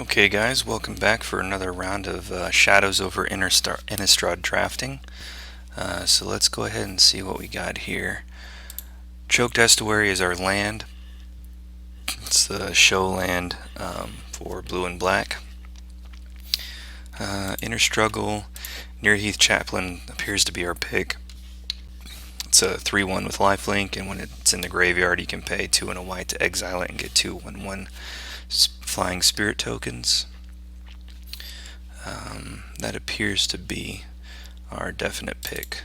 Okay guys, welcome back for another round of Shadows over Innistrad drafting. So let's go ahead and see what we got here. Choked Estuary is our land. It's the show land for blue and black. Inner Struggle, Nearheath Chaplain appears to be our pick. It's a 3/1 with lifelink, and when it's in the graveyard you can pay 2 and a white to exile it and get 2 1/1 flying spirit tokens. That appears to be our definite pick.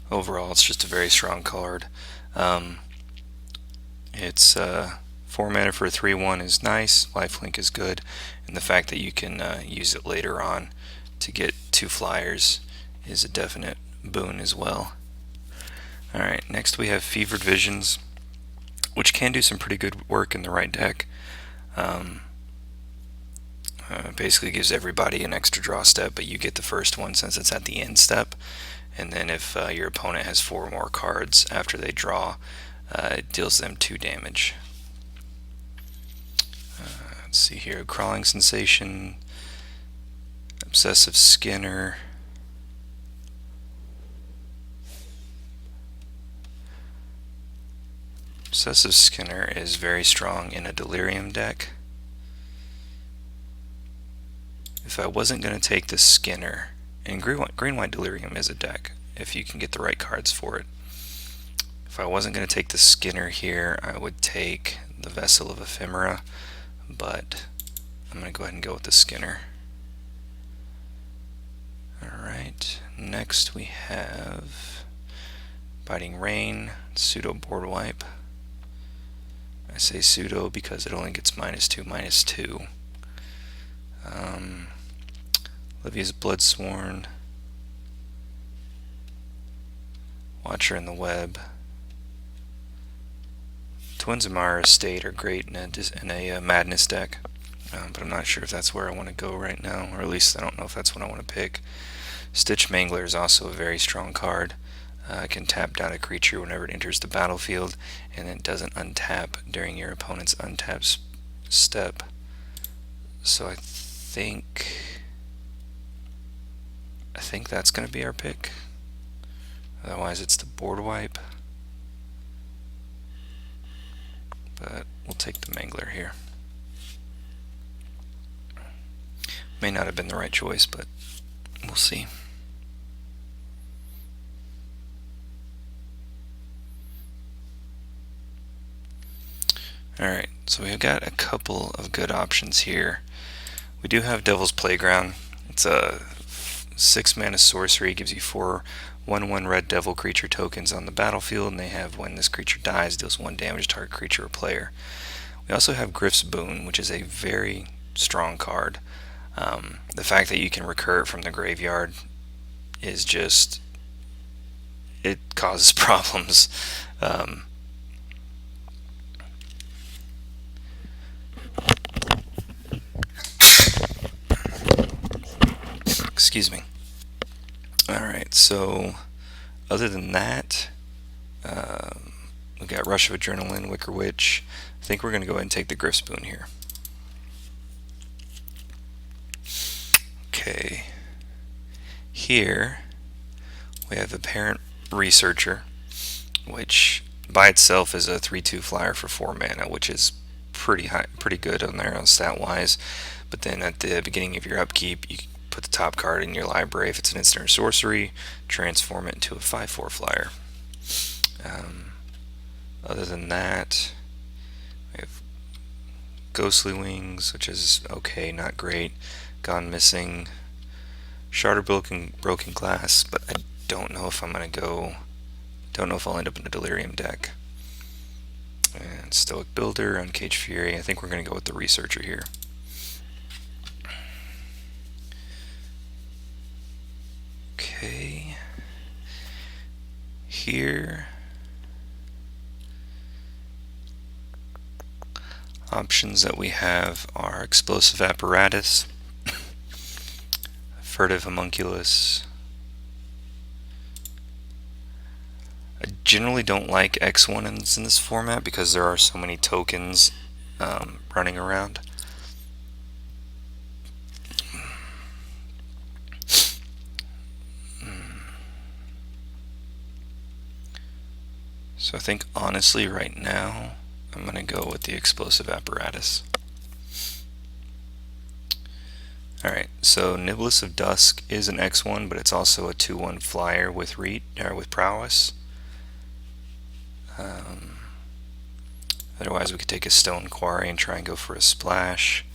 Overall, it's just a very strong card. It's 4 mana for a 3/1 is nice, lifelink is good, and the fact that you can use it later on to get 2 flyers is a definite boon as well. Alright, next we have Fevered Visions, which can do some pretty good work in the right deck. Basically gives everybody an extra draw step, but you get the first one since it's at the end step. And then if your opponent has 4 more cards after they draw, it deals them 2 damage. Let's see here, Crawling Sensation, Obsessive Skinner, Obsessive Skinner is very strong in a Delirium deck. If I wasn't going to take the Skinner, and Green-White Delirium is a deck if you can get the right cards for it. If I wasn't going to take the Skinner here, I would take the Vessel of Ephemera, but I'm going to go ahead and go with the Skinner. Alright, next we have Biting Rain, Pseudo Board Wipe. I say pseudo because it only gets -2/-2. Livia's Bloodsworn, Watcher in the Web. Twins of Mara Estate are great in a Madness deck, but I'm not sure if that's where I want to go right now, or at least I don't know if that's what I want to pick. Stitch Mangler is also a very strong card. It can tap down a creature whenever it enters the battlefield, and it doesn't untap during your opponent's untap step. So I think that's going to be our pick. Otherwise it's the Board Wipe. But we'll take the Mangler here. May not have been the right choice, but we'll see. Alright, so we've got a couple of good options here. We do have Devil's Playground. It's a 6 mana sorcery, gives you 4 1/1 red devil creature tokens on the battlefield, and they have when this creature dies, deals 1 damage to target creature or player. We also have Griff's Boon, which is a very strong card. The fact that you can recur it from the graveyard is just, it causes problems. Excuse me. Alright, so other than that, we've got Rush of Adrenaline, Wicker Witch. I think we're going to go ahead and take the Griff Spoon here. Okay. Here we have Apparent Researcher, which by itself is a 3/2 flyer for 4 mana, which is pretty good on there on stat wise. But then at the beginning of your upkeep, you put the top card in your library. If it's an instant or sorcery, transform it into a 5/4 flyer. Other than that, we have Ghostly Wings, which is okay, not great. Gone Missing, Shard of Broken Glass, but I don't know if I'm gonna go. Don't know if I'll end up in a Delirium deck. And Stoic Builder, Uncaged Fury. I think we're gonna go with the Researcher here. Okay. Here, options that we have are Explosive Apparatus, Furtive Homunculus, I generally don't like X1s in this format because there are so many tokens running around. So I think honestly right now I'm going to go with the explosive apparatus. Alright, so Niblis of Dusk is an X1, but it's also a 2-1 flyer with prowess. Otherwise we could take a Stone Quarry and try and go for a splash,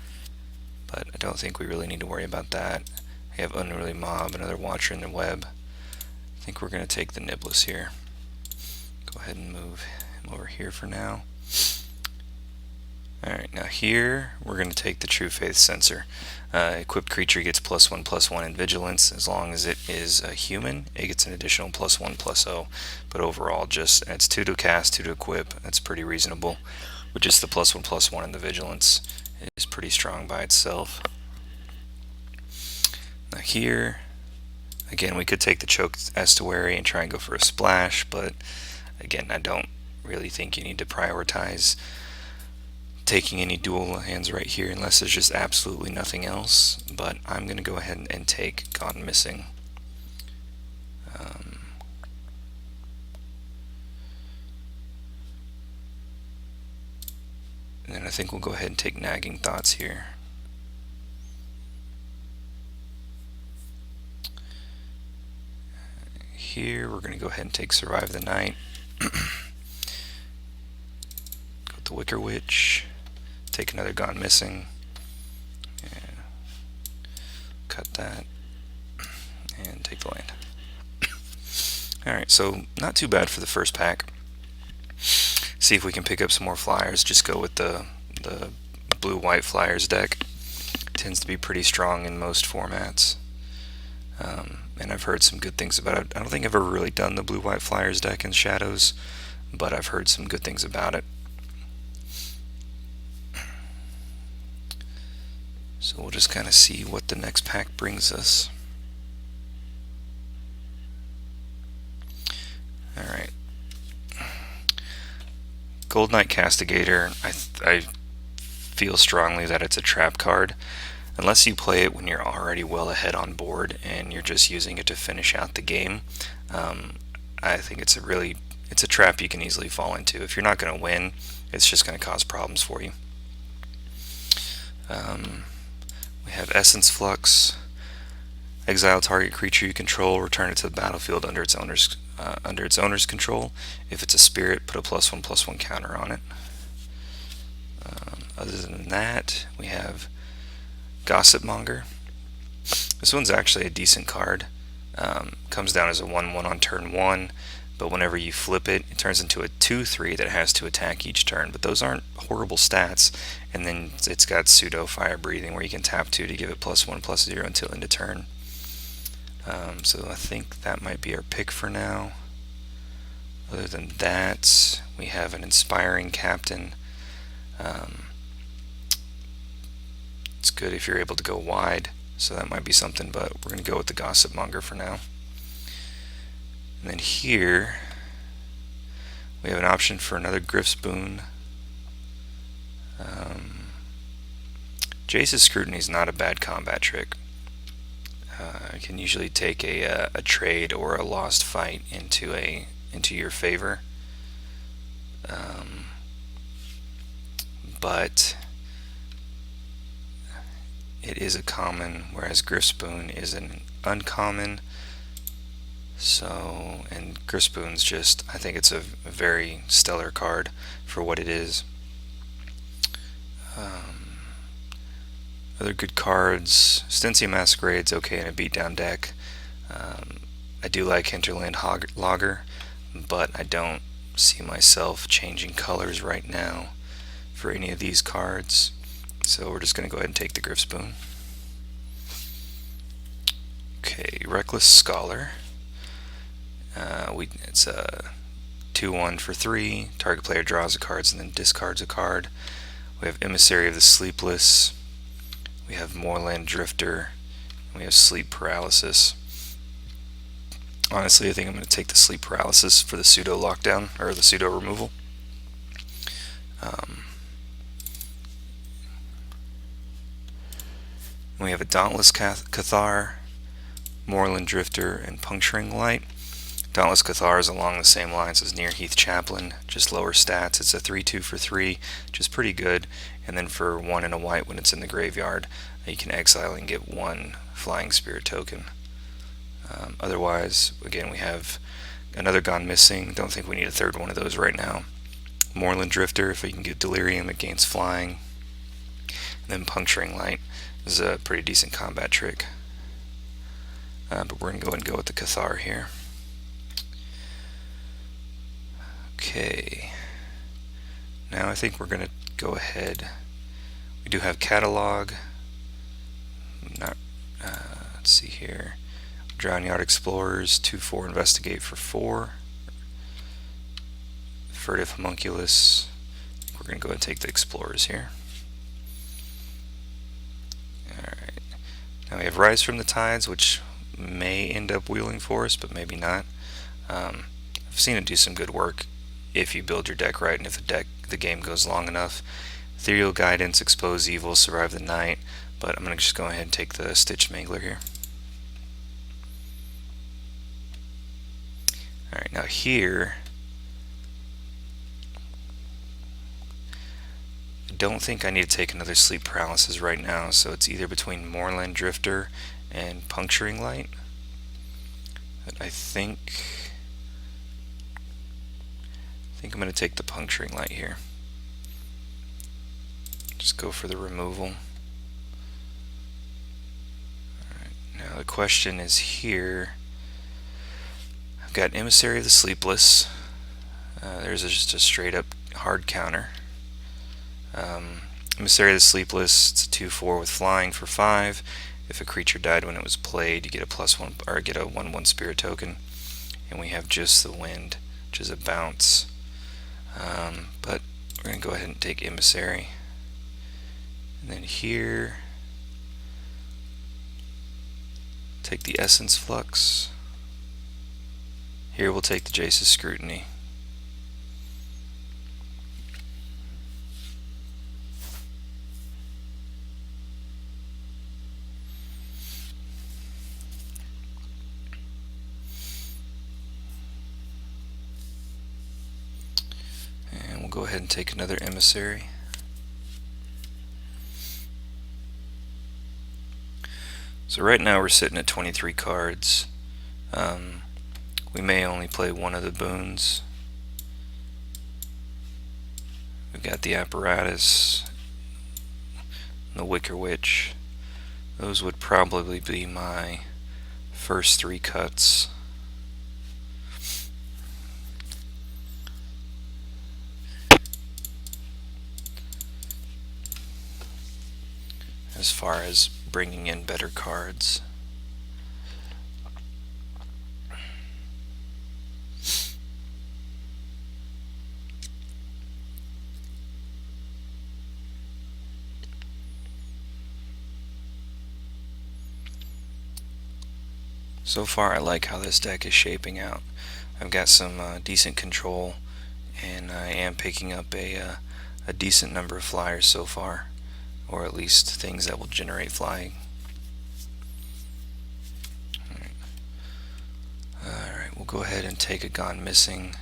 but I don't think we really need to worry about that. We have Unruly Mob, another Watcher in the Web. I think we're going to take the Niblis here. Go ahead and move him over here for now. Alright, now here we're going to take the True Faith Sensor. Equipped creature gets +1/+1 in Vigilance. As long as it is a human, it gets an additional +1/+0. But overall, just it's 2 to cast, 2 to equip. That's pretty reasonable. With just the +1/+1 in the Vigilance, it is pretty strong by itself. Now here, again, we could take the Choked Estuary and try and go for a splash, but again, I don't really think you need to prioritize taking any dual hands right here unless there's just absolutely nothing else, but I'm going to go ahead and take Gone Missing. And then I think we'll go ahead and take Nagging Thoughts here. Here we're going to go ahead and take Survive the Night. Go with the Wicker Witch. Take another Gone Missing. Yeah. Cut that. And take the land. Alright, so not too bad for the first pack. See if we can pick up some more flyers. Just go with the blue-white flyers deck. Tends to be pretty strong in most formats. And I've heard some good things about it. I don't think I've ever really done the blue-white flyers deck in Shadows, but I've heard some good things about it. So we'll just kind of see what the next pack brings us. Alright. Gold Knight Castigator, I feel strongly that it's a trap card. Unless you play it when you're already well ahead on board and you're just using it to finish out the game, I think it's a trap you can easily fall into. If you're not going to win, it's just going to cause problems for you. We have Essence Flux. Exile target creature you control, return it to the battlefield under its owner's control. If it's a spirit, put a +1/+1 counter on it. Other than that, we have Gossip Monger. This one's actually a decent card. Comes down as a 1/1 on turn 1, but whenever you flip it, it turns into a 2/3 that has to attack each turn. But those aren't horrible stats. And then it's got pseudo Fire Breathing where you can tap 2 to give it +1/+0 until end of turn. So I think that might be our pick for now. Other than that, we have an Inspiring Captain. It's good if you're able to go wide, so that might be something, but we're going to go with the Gossip Monger for now. And then here, we have an option for another Griff's Boon. Jace's Scrutiny is not a bad combat trick. I can usually take a trade or a lost fight into your favor. But it is a common, whereas Griff's Boon is an uncommon. So, and Griff's Boon's just, I think it's a very stellar card for what it is. Other good cards, Stensia Masquerade's okay in a beatdown deck. I do like Hinterland Logger, but I don't see myself changing colors right now for any of these cards. So we're just going to go ahead and take the Griff's Boon. Okay, Reckless Scholar. It's a 2/1 for 3. Target player draws a card and then discards a card. We have Emissary of the Sleepless. We have Moorland Drifter. And we have Sleep Paralysis. Honestly, I think I'm going to take the sleep paralysis for the pseudo lockdown, or the pseudo removal. We have a Dauntless Cathar, Moorland Drifter, and Puncturing Light. Dauntless Cathar is along the same lines as Near Heath Chaplain, just lower stats. It's a 3/2 for 3, which is pretty good. And then for 1 and a white when it's in the graveyard, you can exile and get 1 Flying Spirit token. Otherwise, again, we have another Gone Missing. Don't think we need a third one of those right now. Moorland Drifter, if we can get Delirium, it gains flying. And then Puncturing Light is a pretty decent combat trick. But we're going to go ahead and go with the Cathar here. Okay. Now I think we're going to go ahead. We do have Catalog. Let's see here. Drown Yard Explorers, 2/4 Investigate for 4. Furtive Homunculus. We're going to go ahead and take the Explorers here. Alright. Now we have Rise from the Tides, which may end up wheeling for us, but maybe not. I've seen it do some good work if you build your deck right and if the game goes long enough. Ethereal Guidance, Expose Evil, Survive the Night, but I'm going to just go ahead and take the Stitch Mangler here. Alright, now here, I don't think I need to take another Sleep Paralysis right now, so it's either between Moorland Drifter and Puncturing Light. But I think I'm going to take the Puncturing Light here. Just go for the removal. Alright, now the question is here. I've got Emissary of the Sleepless. There's just a straight up hard counter. Emissary of the Sleepless, it's a 2/4 with flying for 5. If a creature died when it was played, you get a +1 or get a 1/1 spirit token. And we have Just the Wind, which is a bounce. But we're going to go ahead and take Emissary. And then here, take the Essence Flux. Here we'll take the Jace's Scrutiny. And we'll go ahead and take another Emissary. So right now we're sitting at 23 cards. We may only play one of the boons. We've got the Apparatus, the Wicker Witch. Those would probably be my first 3 cuts. As far as bringing in better cards. So far I like how this deck is shaping out. I've got some decent control, and I am picking up a decent number of flyers so far, or at least things that will generate flying. Alright, we'll go ahead and take a Gone Missing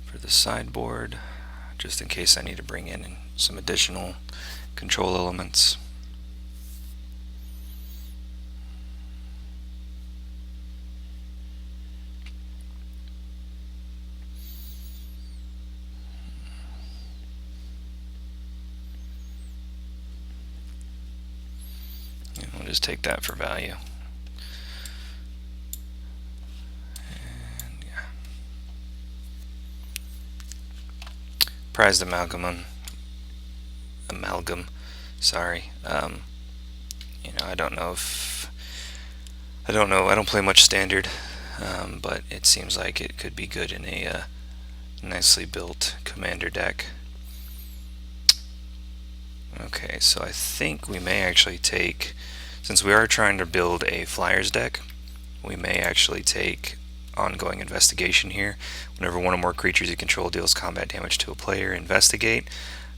for the sideboard, just in case I need to bring in some additional control elements. We'll just take that for value. And yeah. Prized Amalgam. Sorry. I don't know if I don't play much Standard, but it seems like it could be good in a nicely built Commander deck. Okay, so I think we may actually take Since we are trying to build a flyers deck, we may actually take ongoing investigation here. Whenever one or more creatures you control deals combat damage to a player, investigate.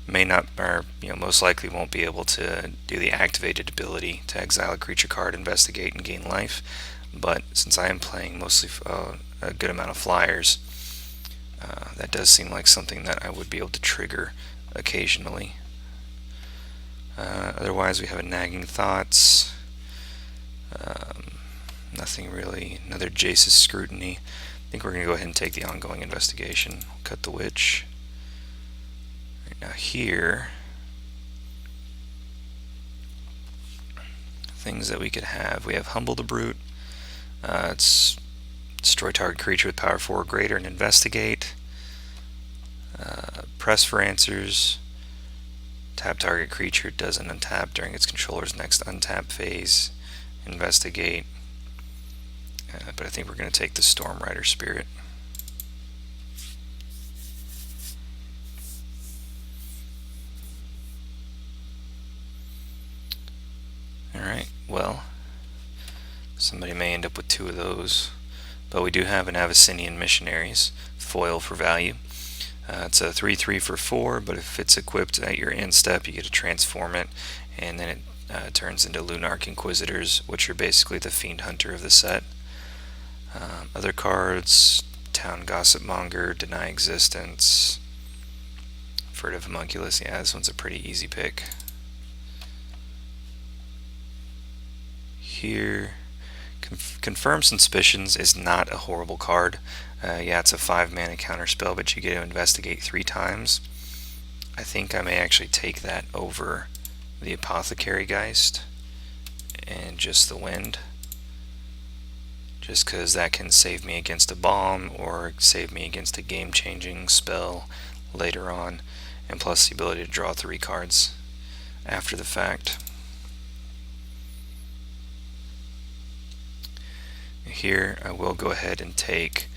May not, or most likely won't be able to do the activated ability to exile a creature card, investigate, and gain life. But since I am playing mostly a good amount of flyers, that does seem like something that I would be able to trigger occasionally. Otherwise, we have a nagging thoughts. Nothing really. Another Jace's scrutiny. I think we're going to go ahead and take the ongoing investigation. Cut the witch. Right, now here, things that we could have. We have Humble the Brute. It's destroy target creature with power 4 or greater and investigate. Press for answers. Tap target creature, doesn't untap during its controller's next untap phase. Investigate. But I think we're going to take the Storm Rider Spirit. Alright, well, somebody may end up with 2 of those. But we do have an Abyssinian Missionaries, foil for value. It's a 3/3 for 4, but if it's equipped at your end step, you get to transform it, and then it turns into Lunarch Inquisitors, which are basically the Fiend Hunter of the set. Other cards, Town Gossipmonger, Deny Existence, Furtive Homunculus. Yeah, this one's a pretty easy pick. Here, Confirm Suspicions is not a horrible card. Yeah, it's a 5-mana counter spell, but you get to investigate 3 times. I think I may actually take that over the Apothecary Geist and just the Wind, just because that can save me against a bomb or save me against a game-changing spell later on, and plus the ability to draw 3 cards after the fact. Here I will go ahead and take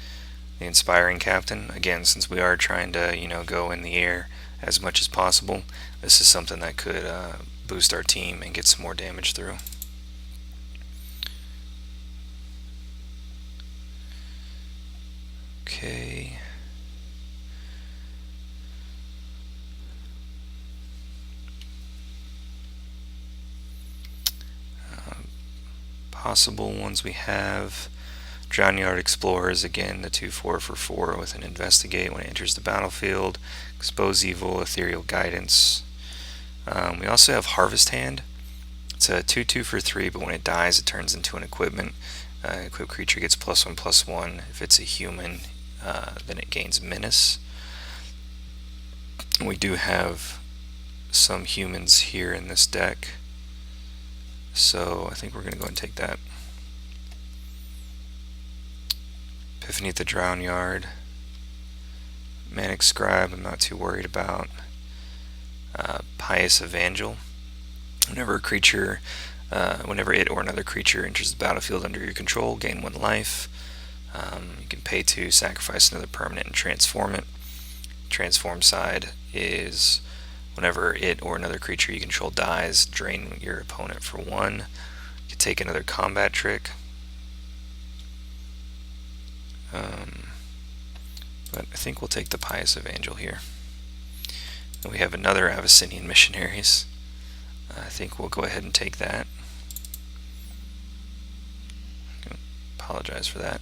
the Inspiring Captain. Again, since we are trying to go in the air as much as possible, this is something that could boost our team and get some more damage through. Okay. Possible ones we have: Drownyard Explorers, again the 2/4 for 4 with an investigate when it enters the battlefield. Expose Evil, Ethereal Guidance. We also have Harvest Hand. It's a 2/2 for 3, but when it dies it turns into an equipment. Equipped creature gets +1/+1. If it's a human, then it gains Menace. We do have some humans here in this deck, so I think we're going to go and take that. Epiphany at the Drownyard. Manic Scribe, I'm not too worried about. Pious Evangel. Whenever it or another creature enters the battlefield under your control, gain 1 life. You can pay to sacrifice another permanent and transform it. Transform side is whenever it or another creature you control dies, drain your opponent for 1. You can take another combat trick. But I think we'll take the Pious Evangel here. And we have another Abyssinian Missionaries. I think we'll go ahead and take that. Apologize for that.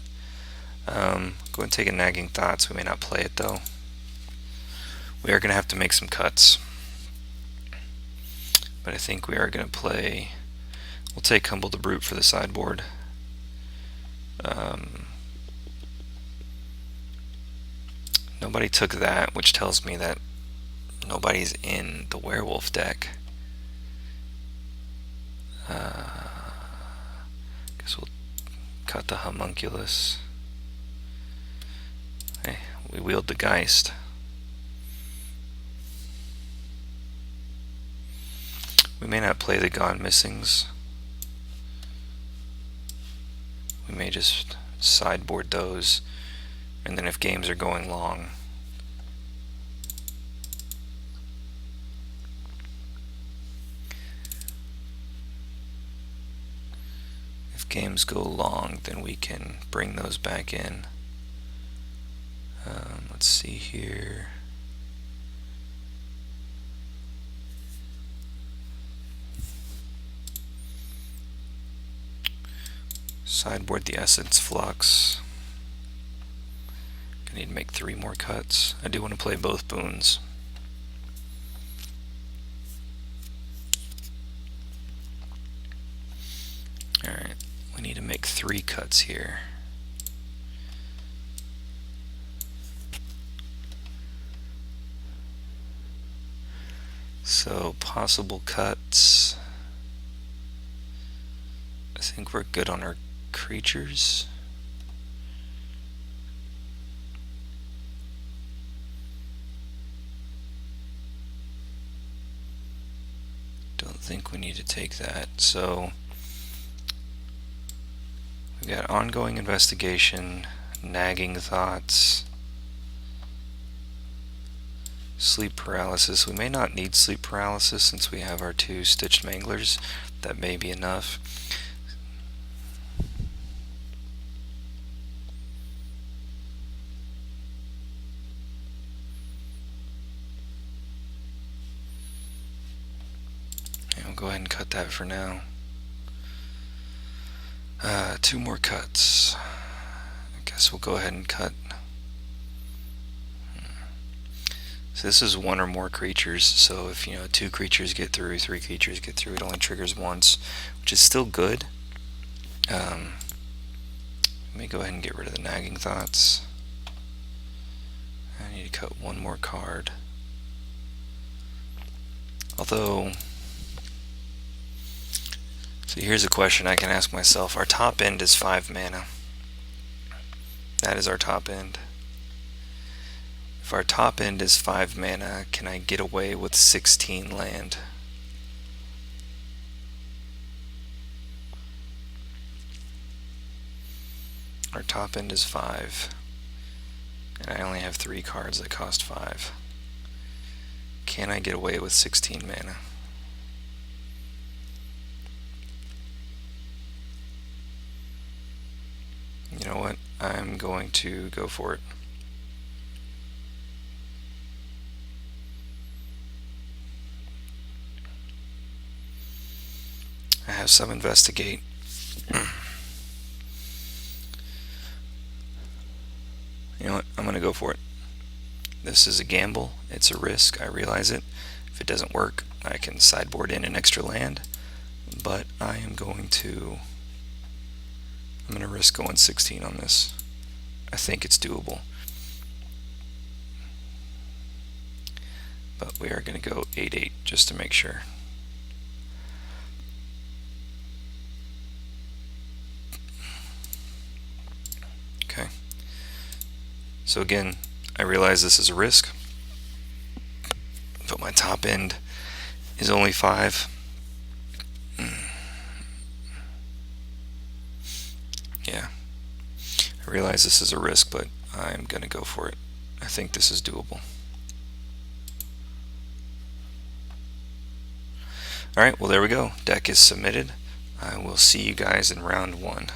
Go ahead and take a Nagging Thoughts. We may not play it though. We are going to have to make some cuts. But I think we are going to play. We'll take Humble the Brute for the sideboard. Nobody took that, which tells me that nobody's in the werewolf deck. Guess we'll cut the homunculus. Hey, we wield the Geist. We may not play the Gone Missings. We may just sideboard those, and then if games are going long, games go long, then we can bring those back in. Let's see here. Sideboard the Essence Flux. I need to make 3 more cuts. I do want to play both boons. Alright, we need to make 3 cuts here. So, possible cuts. I think we're good on our creatures. Don't think we need to take that. So, we've got ongoing investigation, nagging thoughts, sleep paralysis. We may not need sleep paralysis since we have our 2 stitched manglers. That may be enough. And we'll go ahead and cut that for now. 2 more cuts. I guess we'll go ahead and cut. So this is 1 or more creatures, so if 2 creatures get through, 3 creatures get through, it only triggers once, which is still good. Let me go ahead and get rid of the nagging thoughts. I need to cut 1 more card. Although, so here's a question I can ask myself. Our top end is 5 mana. That is our top end. If our top end is 5 mana, can I get away with 16 land? Our top end is 5, and I only have 3 cards that cost 5. Can I get away with 16 mana? You know what? I'm going to go for it. I have some investigate. You know what? I'm going to go for it. This is a gamble. It's a risk. I realize it. If it doesn't work, I can sideboard in an extra land. But I'm going to risk going 16 on this. I think it's doable. But we are going to go 8/8 just to make sure. Okay. So again, I realize this is a risk, but my top end is only 5. Yeah, I realize this is a risk, but I'm going to go for it. I think this is doable. Alright, well there we go. Deck is submitted. I will see you guys in round 1.